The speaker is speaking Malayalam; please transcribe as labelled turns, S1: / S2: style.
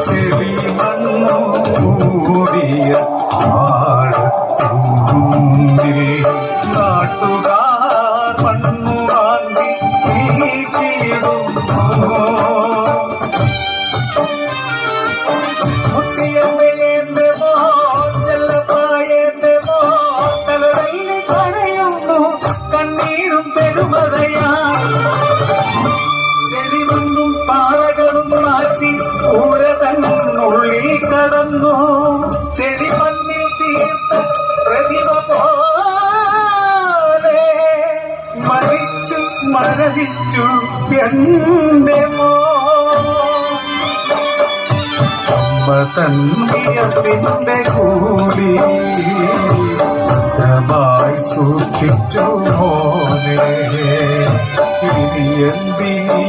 S1: ചെളി മണ്ണു കൂടിയ ആഴത്തിൽ നാട്ടുകാർ മണ്ണു വാങ്ങി നീക്കിയിടുന്നു. മുത്തിയമ്മയേന്തെമോ ചെല്ലപ്പായേന്തെമോ തലതല്ലി കരയുന്നു കണ്ണീരും പെരുമഴയായി. ചെളിമണ്ണും പാറകളും മാറ്റി കൂര തന്നുള്ളിൽ കടന്നു. ചെളിമണ്ണിൽ തീർത്ത പ്രതിമ പോലെ മരിച്ചു മരവിച്ചു എന്റെ അമ്മ തന്നിയപ്പിന്റെ കൂലി ായി സൂക്ഷിച്ചു മോനെ. ഇനി എന്തിനീ